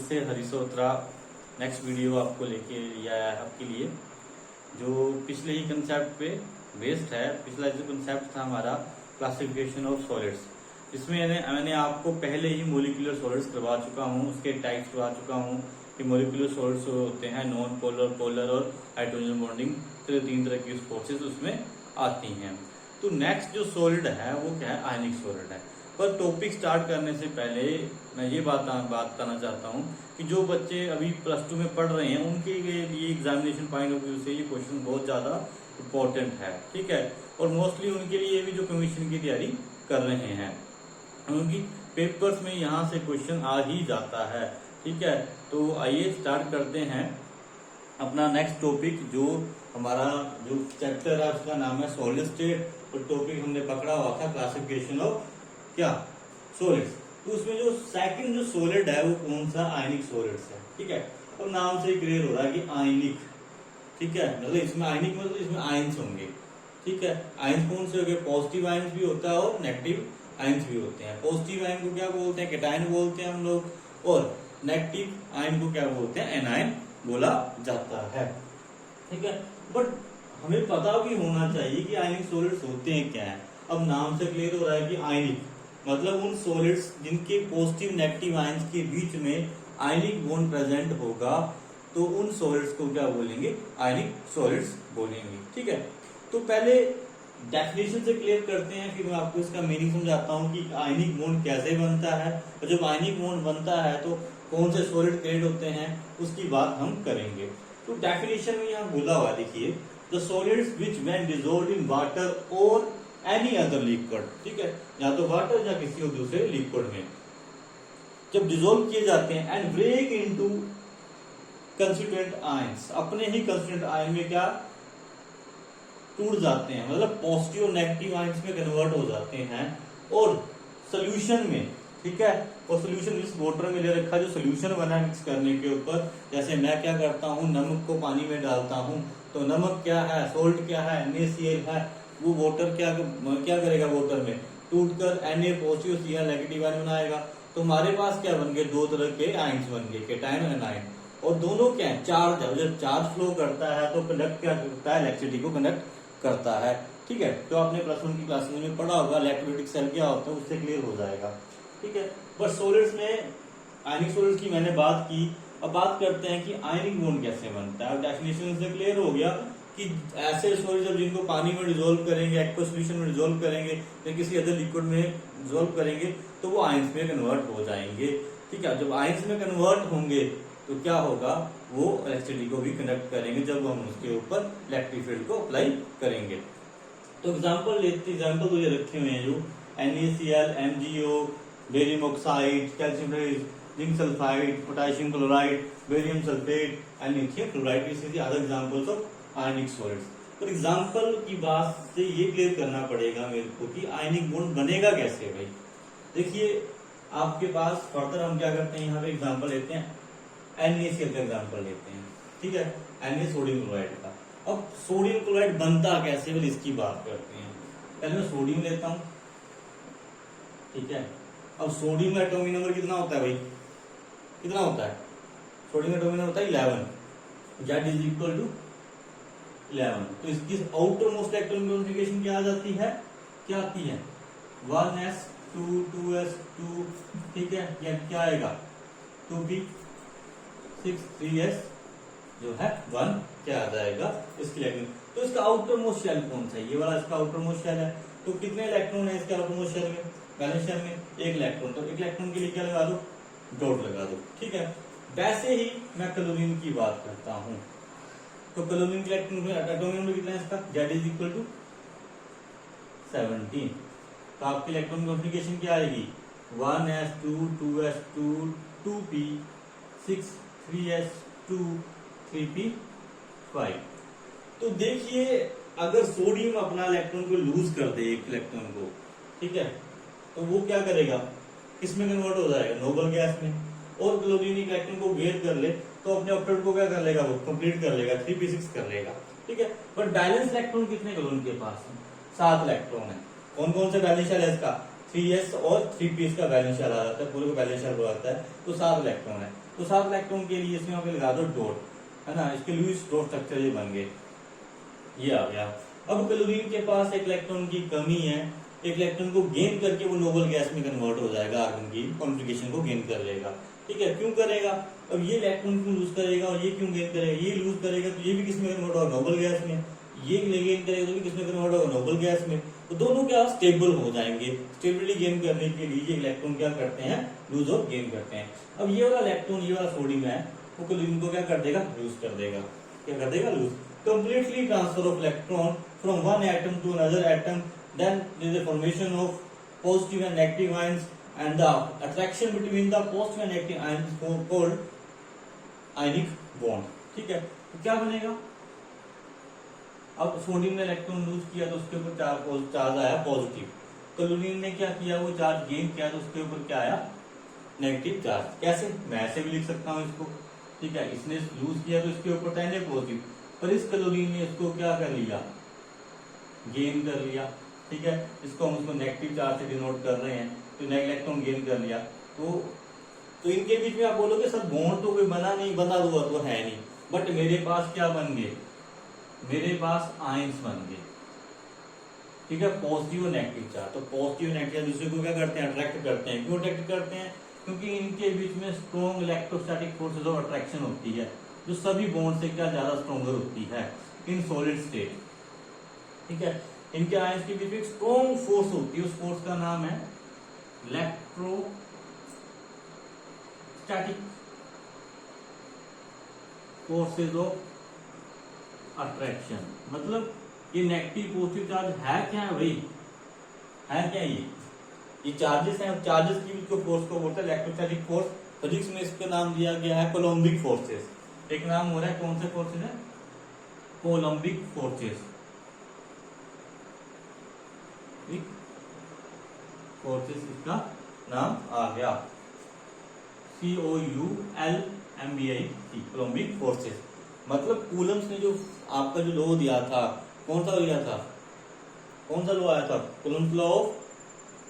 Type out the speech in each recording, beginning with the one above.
से हरीशोत्रा next video आपको लेके आया है आपके लिए, जो पिछले ही कंसेप्ट पे बेस्ड है। पिछला जो कंसेप्ट था हमारा क्लासिफिकेशन ऑफ सॉलिड्स, इसमें मैंने आपको पहले ही मोलिकुलर सॉलिड्स करवा चुका हूँ, उसके टाइप्स करवा चुका हूँ कि मोलिकुलर सॉलिड्स होते हैं नॉन पोलर, पोलर और हाइड्रोजन बॉन्डिंग, तो 3 तरह की फोर्सेस उसमें आती हैं। तो नेक्स्ट जो सॉलिड है वो क्या है, आयनिक सॉलिड है। पर टॉपिक स्टार्ट करने से पहले मैं ये बात करना चाहता हूँ कि जो बच्चे अभी +2 में पढ़ रहे हैं उनके लिए एग्जामिनेशन पॉइंट ऑफ व्यू से ये क्वेश्चन बहुत ज़्यादा इम्पोर्टेंट है, ठीक है। और मोस्टली उनके लिए भी जो कमीशन की तैयारी कर रहे हैं उनकी पेपर्स में यहाँ से क्वेश्चन आ ही जाता है, ठीक है। तो आइए स्टार्ट करते हैं अपना नेक्स्ट टॉपिक। जो हमारा जो चैप्टर है उसका नाम है सॉलिड स्टेट, और टॉपिक हमने पकड़ा हुआ था क्लासिफिकेशन ऑफ क्या, सॉलिड्स। तो उसमें जो सेकंड जो सॉलिड है वो कौन सा, आयनिक सॉलिड्स है, ठीक है। और नाम से क्लियर हो रहा है कि आयनिक, ठीक है। मतलब इसमें आयनिक मतलब इसमें आयंस होंगे, ठीक है। आयंस कौन से हो गए, पॉजिटिव आयंस भी होता है और नेगेटिव आयंस भी होते हैं। पॉजिटिव आयन को क्या बोलते हैं, कैटायन बोलते हैं हम लोग, और नेगेटिव आयन को क्या बोलते हैं, एनायन बोला जाता है, ठीक है। बट हमें पता भी होना चाहिए कि आयनिक सॉलिड्स होते हैं क्या है। अब नाम से क्लियर हो रहा है कि आयनिक मतलब उन सॉलिड्स जिनके पॉजिटिव नेगेटिव आयंस के बीच में आयनिक बॉन्ड प्रेजेंट होगा, तो उन सॉलिड्स को क्या बोलेंगे, आयनिक सॉलिड्स बोलेंगे, ठीक है। तो पहले डेफिनेशन से क्लियर करते हैं, फिर मैं आपको इसका मीनिंग समझाता हूँ कि आयनिक बॉन्ड कैसे बनता है, और जब आयनिक बॉन्ड बनता है तो कौन से सॉलिड क्रिएट होते हैं उसकी बात हम करेंगे। तो डेफिनेशन में यहाँ बोला हुआ देखिए, the solids which when dissolved in water और एनी अदर लिक्विड, ठीक है, या तो वाटर या किसी और दूसरे लिक्विड में जब डिसॉल्व किए जाते हैं, and break into constituent ions, अपने ही कंस्टिट्यूएंट आयन में क्या टूट जाते हैं, मतलब पॉजिटिव और नेगेटिव आयंस में कन्वर्ट हो जाते हैं, और सोल्यूशन में, ठीक है। और सोल्यूशन इस वाटर में ले रखा जो सोल्यूशन बना मिक्स करने के ऊपर, जैसे मैं क्या करता हूँ, नमक को पानी में डालता हूँ, तो नमक क्या है, सोल्ट क्या है, NaCl है, वो वाटर क्या करेगा, वाटर में टूटकर Na positive Cl negative ion बनाएगा। तो हमारे पास क्या बन गए, 2 तरह के आयंस बन गए, कैटायन और एनायन। और दोनों क्या है, चार्ज है, जब चार्ज फ्लो करता है तो कंडक्ट क्या करता है, इलेक्ट्रिसिटी को कंडक्ट करता है, ठीक है। तो आपने +1 की क्लासेस में पढ़ा होगा इलेक्ट्रोलाइटिक सेल क्या होता है, उससे क्लियर हो जाएगा, ठीक है। बट सॉलिड्स में आयनिक सॉलिड्स की मैंने बात की, अब बात करते हैं कि आयनिक बॉन्ड कैसे बनता है। डेफिनेशन से क्लियर हो गया कि ऐसे सॉलिड जब जिनको पानी में डिसॉल्व करेंगे, एक्वस सॉल्यूशन में डिसॉल्व करेंगे या किसी अदर लिक्विड में डिसॉल्व करेंगे तो वो आयंस में कन्वर्ट हो जाएंगे, ठीक है। जब आयंस में कन्वर्ट होंगे तो क्या होगा, वो इलेक्ट्रिसिटी को भी कंडक्ट करेंगे जब हम उसके ऊपर इलेक्ट्रिक फील्ड को अप्लाई करेंगे। तो एग्जाम्पल तो ये रखे हुए हैं, जो NaCl, MgO, barium oxide, calcium zinc sulphide, potassium chloride, barium sulphate and lithium chloride, इसी other examples of ionic solids. तो एग्जांपल की बात से ये क्लियर करना पड़ेगा मेरे को कि आयनिक बॉन्ड बनेगा कैसे भाई। देखिए आपके पास फर्दर हम क्या करते हैं, यहाँ पे एग्जांपल लेते हैं, NaCl का एग्जांपल लेते हैं, ठीक है, Na सोडियम क्लोराइड का। अब सोडियम क्लोराइड बनता कैसे, बोले इसकी बात करते हैं। पहले मैं सोडियम लेता हूं, ठीक है। अब सोडियम का एटॉमिक नंबर कितना होता है भाई, कितना होता है, सोडियम का एटॉमिक नंबर होता है 11, Z इज इक्वल टू 11। तो इसकी आउटर मोस्ट इलेक्ट्रॉन कॉन्फ़िगरेशन क्या आ जाती है, क्या आती है, 1s2 2s2, ठीक है। या क्या आएगा 2p6 3s जो है 1 क्या आ जाएगा इसकी इलेक्ट्रॉन। तो इसका आउटर मोस्ट शेल कौन सा है, ये वाला इसका आउटर मोस्ट शेल है। तो कितने इलेक्ट्रॉन है इसके आउटर मोस्ट शेल में, बैलेंस शेल में 1 इलेक्ट्रॉन। तो 1 इलेक्ट्रॉन के लिए क्या लगा दो, डॉट लगा दो, ठीक है। वैसे ही मैं क्लोरीन की बात करता हूं, तो क्लोरीन के इलेक्ट्रॉन एटॉमिक नंबर कितना है इसका, Z इज इक्वल टू 17। तो आपकी इलेक्ट्रॉन कॉन्फ़िगरेशन क्या आएगी, 1s2 2s2 2p6 3s2 3p5। तो देखिए अगर सोडियम अपना इलेक्ट्रॉन को लूज कर दे, एक इलेक्ट्रॉन को, ठीक है, तो वो क्या करेगा, किसमें कन्वर्ट हो जाएगा, नोबल गैस में। और क्लोरीन इलेक्ट्रॉन को गेन कर ले तो अपने ऑक्टेट को क्या कर लेगा, वो कंप्लीट कर लेगा, 3p6 कर लेगा, ठीक है। बट बैलेंस इलेक्ट्रॉन कितने क्लोरीन के पास है, 7 इलेक्ट्रॉन है। कौन कौन से बैलेंस शेल है इसका, 3s और 3p इसका बैलेंस शेल आ जाता है, पूरे को बैलेंस शेल बोला जाता है। तो 7 इलेक्ट्रॉन है। तो 7 इलेक्ट्रॉन के लिए इसमें आप लगा दो डॉट, है ना, इसके लुईस डॉट स्ट्रक्चर ये बन गए, ये आ गया। अब क्लोरीन के पास एक इलेक्ट्रॉन की कमी है, एक इलेक्ट्रॉन को गेन करके वो नोबल गैस में कन्वर्ट हो जाएगा, आर्गन की कॉन्फ़िगरेशन को गेन कर लेगा। ठीक है, क्यों करेगा? अब ये इलेक्ट्रॉन क्यों लूज करेगा और ये क्यों गेन करेगा? ये लूज करेगा तो ये भी किसमें कन्वर्ट होगा? नोबल गैस में। ये गेन करेगा तो भी किसमें कन्वर्ट होगा? नोबल गैस में। तो दोनों क्या स्टेबल हो जाएंगे। स्टेबिलिटी गेन करने के लिए ये इलेक्ट्रॉन क्या करते हैं? लूज और गेन करते हैं। अब ये वाला इलेक्ट्रॉन, ये वाला सोडियम है, वो क्लोरीन को क्या कर देगा? लूज कर देगा। क्या कर देगा? Lose. Completely transfer of electron from one atom to another atom, then there is a formation of positive and negative ions, and the attraction between the positive and negative ions is called ionic bond। ठीक है, तो क्या बनेगा? अब sodium ने electron lose किया तो उसके ऊपर चार्ज आया पॉजिटिव, क्लोरीन ने क्या किया? वो चार्ज गेन किया तो उसके ऊपर क्या आया? Negative charge. कैसे? मैं ऐसे भी लिख सकता हूँ इसको। ठीक है, इसने लूज किया तो इसके ऊपर था पॉजिटिव, पर इस क्लोरीन ने इसको क्या कर लिया? गेन कर लिया। ठीक है, इसको हम उसको नेगेटिव चार्ज से डिनोट कर रहे हैं, तो इलेक्ट्रॉन गेन कर लिया। तो इनके बीच में आप बोलोगे सर बॉन्ड तो कोई बना नहीं, बना हुआ तो है नहीं, बट मेरे पास क्या बन गए? मेरे पास आयंस बन गए। ठीक है, पॉजिटिव और नेगेटिव चार्ज। तो पॉजिटिव नेगेटिव दूसरे को क्या करते हैं? अट्रैक्ट करते हैं। क्यों अट्रैक्ट करते हैं? क्योंकि इनके बीच में strong electrostatic forces of attraction होती है, जो सभी बॉन्ड से क्या ज्यादा स्ट्रॉन्गर होती है इन सॉलिड स्टेट। ठीक है, इनके आयंस के बीच में स्ट्रॉन्ग फोर्स होती है, उस फोर्स का नाम है इलेक्ट्रोस्टैटिक फोर्सेज ऑफ अट्रैक्शन। मतलब ये नेगेटिव पॉजिटिव चार्ज है क्या है भाई? है क्या ये चार्जेस हैं। चार्जेस की जो फोर्स को बोलते हैं इलेक्ट्रोस्टैटिक फोर्स। फिजिक्स में इसका नाम दिया गया है कोलम्बिक फोर्सेस। एक नाम हो रहा है, कौन से फोर्सेस है? Coulombic forces. फोर्सेस इसका नाम आ गया, COULMBIC, कोलम्बिक फोर्सेस। मतलब कूलम्स ने जो आपका जो लॉ दिया था, कौन सा दिया था? कौन सा लॉ आया था? कूलम्स लॉ ऑफ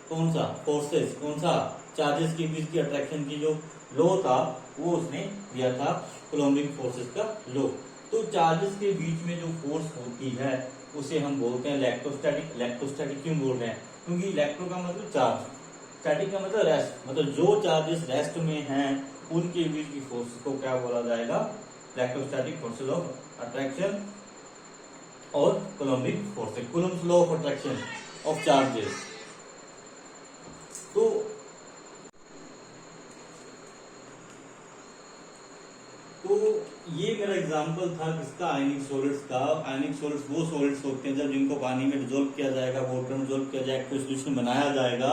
कौन सा? फोर्सेस। कौन सा? चार्जेस के बीच की अट्रैक्शन की जो लॉ था वो उसने दिया था, कोलम्बिक फोर्सेस का लॉ। तो चार्जेस के बीच में जो फोर्स होती है उसे हम बोलते हैं इलेक्ट्रोस्टैटिक। इलेक्ट्रोस्टैटिक क्यों बोल रहे हैं? क्योंकि इलेक्ट्रो का मतलब चार्ज, स्टैटिक का मतलब रेस्ट। मतलब जो चार्जेस रेस्ट में हैं उनके बीच की फोर्स को क्या बोला जाएगा? इलेक्ट्रोस्टैटिक फोर्सेस ऑफ अट्रैक्शन और coulombic forces, Coulomb's law of attraction of charges. तो ये मेरा एग्जांपल था किसका? आयनिक सॉलिड्स का। आयनिक सॉलिड्स वो सॉलिड्स होते हैं जब जिनको पानी में डिसॉल्व किया जाएगा, वाटर में डिसॉल्व किया जाएगा, कोई सॉल्यूशन बनाया जाएगा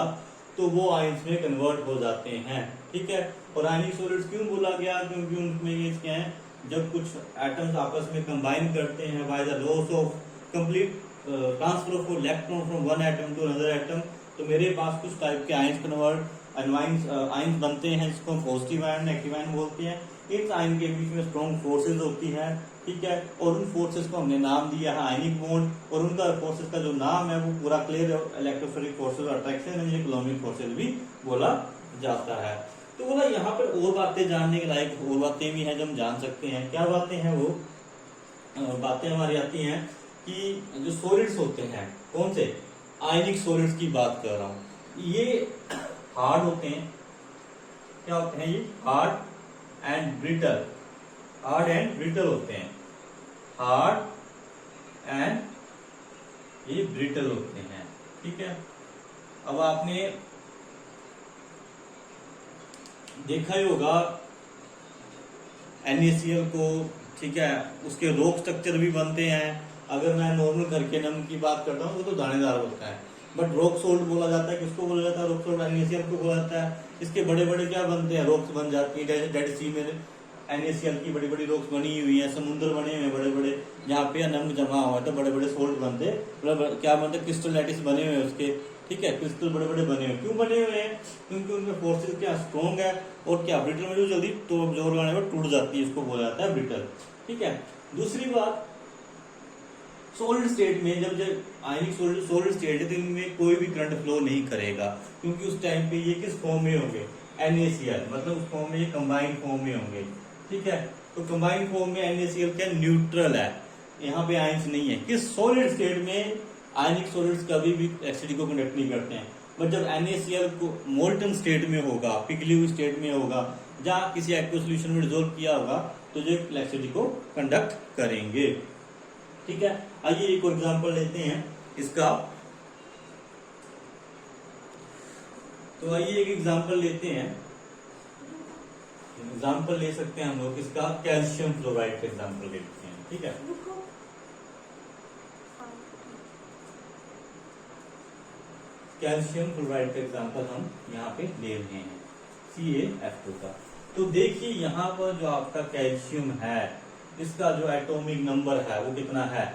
तो वो आयंस में कन्वर्ट हो जाते हैं। ठीक है, और आयनिक सॉलिड्स क्यों बोला गया? क्योंकि उनमें ये क्या है, जब कुछ एटम्स आपस में कंबाइन करते हैं by the loss of complete transfer of electron from one atom to another atom, तो मेरे पास कुछ टाइप के आयंस कन्वर्ट आयंस बनते हैं जिसको हम पॉजिटिव आयन, नेगेटिव आयन बोलते हैं। इस आयन के बीच में स्ट्रॉन्ग फोर्सेज होती है। ठीक है, और उन फोर्सेस को हमने नाम दिया है आयनिक बॉन्ड, और उनका फोर्सेस का जो नाम है वो पूरा क्लियर इलेक्ट्रोस्टैटिक फोर्सेस अट्रैक्शन है, कोलम्बिक फोर्सेस भी बोला जाता है। तो बोला यहाँ पर और बातें जानने के लायक और बातें भी हैं जो हम जान सकते हैं। क्या बातें हैं? वो बातें हमारी आती हैं कि जो सॉलिड्स होते हैं, कौन से? आयनिक सॉलिड्स की बात कर रहा हूं। ये हार्ड होते हैं। क्या होते हैं ये? Hard and brittle. Hard and brittle होते हैं। हार्ड एंड ये ब्रिटल होते हैं। ठीक है, अब आपने देखा ही होगा NaCl को। ठीक है, उसके रॉक स्ट्रक्चर भी बनते हैं। अगर मैं नॉर्मल घर के नमक की बात करता हूँ वो तो दानेदार होता है, बट रॉक सोल्ट बोला जाता है। किसको बोला जाता है? रॉक सोल्ट NaCl को बोला जाता है। इसके बड़े बड़े क्या बनते हैं? रॉक्स बन जाती है। जैसे डेड सी में NaCl की बड़ी बड़ी रॉक्स बनी हुई है, समुद्र बने हुए हैं बड़े बड़े, जहाँ पे नमक जमा हुआ है तो बड़े बड़े सोल्ट बनते, मतलब क्या बनते? क्रिस्टल लैटिस बने हुए हैं उसके। ठीक है, क्रिस्टल बड़े बड़े बने हुए। क्यों बने हुए हैं? क्योंकि उनमें फोर्सेस क्या स्ट्रॉन्ग है, और क्या ब्रिटल में जो जल्दी तो जोर लगाने पर टूट जाती है, इसको बोला जाता है ब्रिटल। ठीक है, दूसरी बात, सॉलिड स्टेट में जब आयनिक सॉलिड स्टेट है तो इनमें कोई भी करंट फ्लो नहीं करेगा, क्योंकि उस टाइम पे ये किस फॉर्म में होंगे? NaCl, मतलब उस फॉर्म में ये कंबाइंड फॉर्म में होंगे। ठीक है, तो कंबाइंड फॉर्म में NaCl क्या न्यूट्रल है, यहाँ पे आयंस नहीं है। किस सॉलिड स्टेट में आयनिक सॉलिड्स कभी भी एसिड को कंडक्ट नहीं करते हैं, बट जब NaCl को मोल्टन स्टेट में होगा, पिघली हुई स्टेट में होगा, जहाँ किसी एक्व सोल्यूशन में डिसोल्व किया होगा, तो जो एसिड को कंडक्ट करेंगे। ठीक है, आइए एक और एग्जांपल लेते हैं इसका। तो आइए एक एग्जांपल लेते हैं, एग्जांपल ले सकते हैं हम लोग इसका, कैल्शियम फ्लोराइड का एग्जांपल लेते हैं। ठीक है, कैल्शियम फ्लोराइड का एग्जांपल हम यहाँ पे ले रहे हैं, CaF2 का। तो देखिए यहाँ पर जो आपका कैल्शियम है, इसका जो एटॉमिक नंबर है वो कितना है,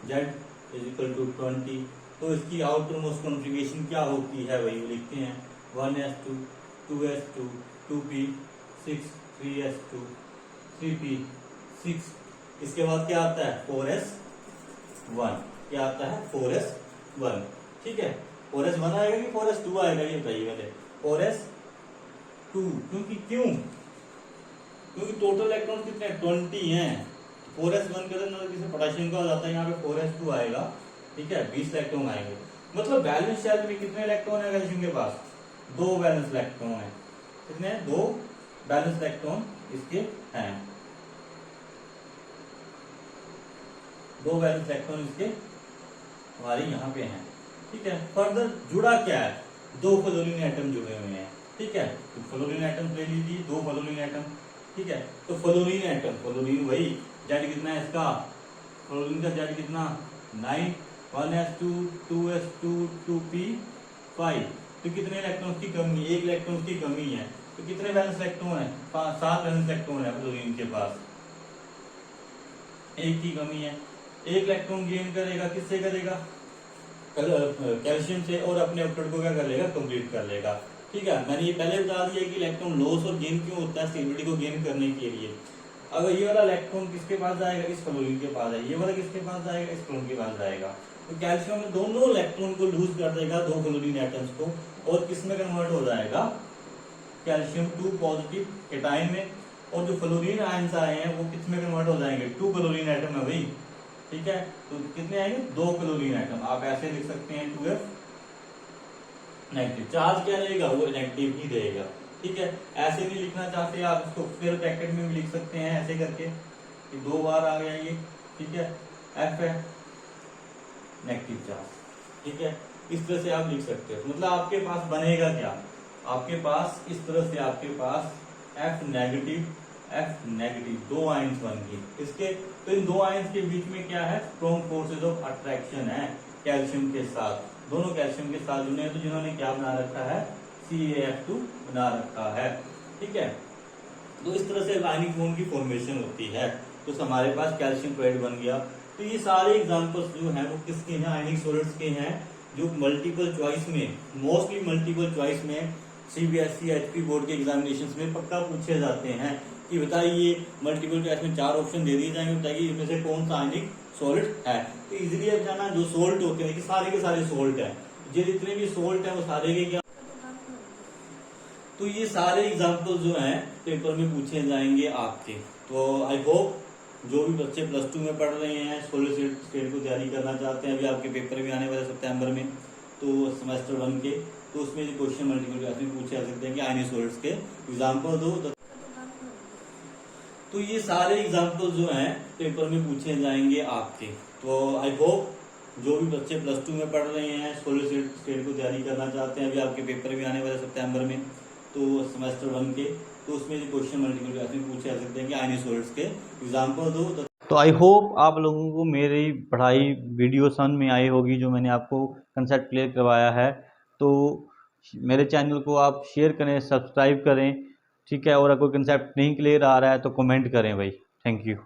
Z=20। तो इसकी आउटर मोस्ट कॉन्फ़िगरेशन क्या होती है, वही लिखते हैं 1s2 2s2 2p6 3s2 3p6। इसके बाद क्या आता है 4s1, क्या आता है 4s1। ठीक है, 4s1 आएगा कि 4s2 आएगा, ये बताइए पहले। 4s2, क्योंकि टोटल इलेक्ट्रॉन कितने 20 हैं। 4s1 के अंदर किसी पोटेशियम का हो जाता है, यहाँ पे 4s2 आएगा। ठीक है, 20 इलेक्ट्रॉन आएंगे। मतलब बैलेंस शेल में कितने इलेक्ट्रॉन है कैल्शियम के पास, 2 बैलेंस इलेक्ट्रॉन है। कितने, 2 बैलेंस इलेक्ट्रॉन इसके हैं, 2 बैलेंस इलेक्ट्रॉन इसके हमारे यहाँ पे हैं। ठीक है, फर्दर जुड़ा क्या है, 2 फ्लोरीन एटम जुड़े हुए हैं। ठीक है, तो फ्लोरीन एटम ले लीजिए, 2 फ्लोरीन एटम। ठीक है, तो फ्लोरीन एटम, फ्लोरीन वही जेड कितना है इसका, फ्लोरीन का जेड कितना 9, 1s2 2s2 2p5। तो कितने इलेक्ट्रॉन की कमी, 1 इलेक्ट्रॉन की कमी है। तो कितने बैलेंस इलेक्ट्रॉन है, 7 बैलेंस इलेक्ट्रॉन है फ्लोरीन के पास, 1 की कमी है। 1 इलेक्ट्रॉन गेन करेगा, किससे करेगा, कैल्शियम से, और अपने ऑक्टेट को क्या कर लेगा, कंप्लीट कर लेगा। ठीक है, मैंने ये पहले बता दिया कि इलेक्ट्रॉन लॉस और गेन क्यों होता है, स्टेबिलिटी को गेन करने के लिए। अगर ये वाला इलेक्ट्रॉन किसके पास जाएगा, इस फ्लोरीन के पास है, ये वाला किसके पास जाएगा, इस फ्लोरीन के पास जाएगा। तो कैल्शियम में दोनों इलेक्ट्रॉन को लूज कर देगा, 2 फ्लोरीन एटम्स को, और किसमें कन्वर्ट हो जाएगा, कैल्शियम 2 पॉजिटिव केटाइन में। और जो फ्लोरीन आयंस आए हैं वो किसमें कन्वर्ट हो जाएंगे, 2 फ्लोरीन एटम है भाई। ठीक है, तो कितने आएंगे, 2 क्लोरीन एटम। आप ऐसे लिख सकते हैं 2f नेगेटिव। चार्ज क्या रहेगा, वो नेगेटिव ही रहेगा। ठीक है, ऐसे नहीं लिखना चाहते आप इसको, फिर ब्रैकेट में भी लिख सकते हैं ऐसे करके कि 2 बार आ गया ये। ठीक है, F है नेगेटिव चार्ज। ठीक है, इस तरह से आप लिख सकते हो। मतलब आपके पास बनेगा क्या, आपके पास इस तरह से आपके पास F नेगेटिव 2 आयंस बन गए इसके। तो इन 2 आयंस के बीच में क्या है, स्ट्रॉन्ग फोर्सेज ऑफ अट्रैक्शन है कैल्शियम के साथ, दोनों कैल्शियम के साथ जुड़े हैं। तो जिन्होंने क्या बना रखा है, CaF2 बना रखा है। ठीक है, तो इस तरह से आयनिक बॉन्ड की फॉर्मेशन होती है। तो हमारे पास कैल्शियम क्लोराइड बन गया। तो ये सारे एग्जांपल्स जो हैं वो किसके हैं, आयनिक सॉलिड्स के हैं, जो मल्टीपल चॉइस में, मोस्टली मल्टीपल चॉइस में CBSE HP बोर्ड के एग्जामिनेशन में पक्का पूछे जाते हैं कि बताइए, मल्टीपल चॉइस में 4 ऑप्शन दे दिए जाएंगे, बताइए इनमें से कौन सा आयनिक सॉलिड है। तो इजीली अब जाना, जो सोल्ट होते हैं, सारे के सारे सोल्ट है, ये जितने भी सोल्ट है वो सारे के क्या। तो ये सारे एग्जाम्पल जो हैं पेपर में पूछे जाएंगे आपके। तो आई होप जो भी बच्चे +2 में पढ़ रहे हैं, सॉलिड स्टेट को तैयारी करना चाहते हैं, अभी आपके पेपर भी आने वाले सितंबर में, तो सेमेस्टर 1 के, तो उसमें जो क्वेश्चन मल्टीपल चॉइस में पूछे जा सकते हैं कि आयनिक सॉलिड्स के एग्जाम्पल दो। तो ये सारे एग्जाम्पल जो हैं पेपर में पूछे जाएंगे आपके। तो आई होप जो भी बच्चे +2 में पढ़ रहे हैं, सॉलिड स्टेट को तैयारी करना चाहते हैं, अभी आपके पेपर भी आने वाले सितंबर में, तो सेमेस्टर 1 के, तो उसमें जो क्वेश्चन मल्टीपल चॉइस में पूछे जा सकते हैं कि आयनिक सॉलिड्स के एग्जाम्पल दो। तो आई होप आप लोगों को मेरी पढ़ाई वीडियो समझ में आई होगी, जो मैंने आपको कंसेप्ट क्लियर करवाया है। तो मेरे चैनल को आप शेयर करें, सब्सक्राइब करें। ठीक है, और अगर कोई कंसेप्ट नहीं क्लियर आ रहा है तो कमेंट करें भाई। Thank you.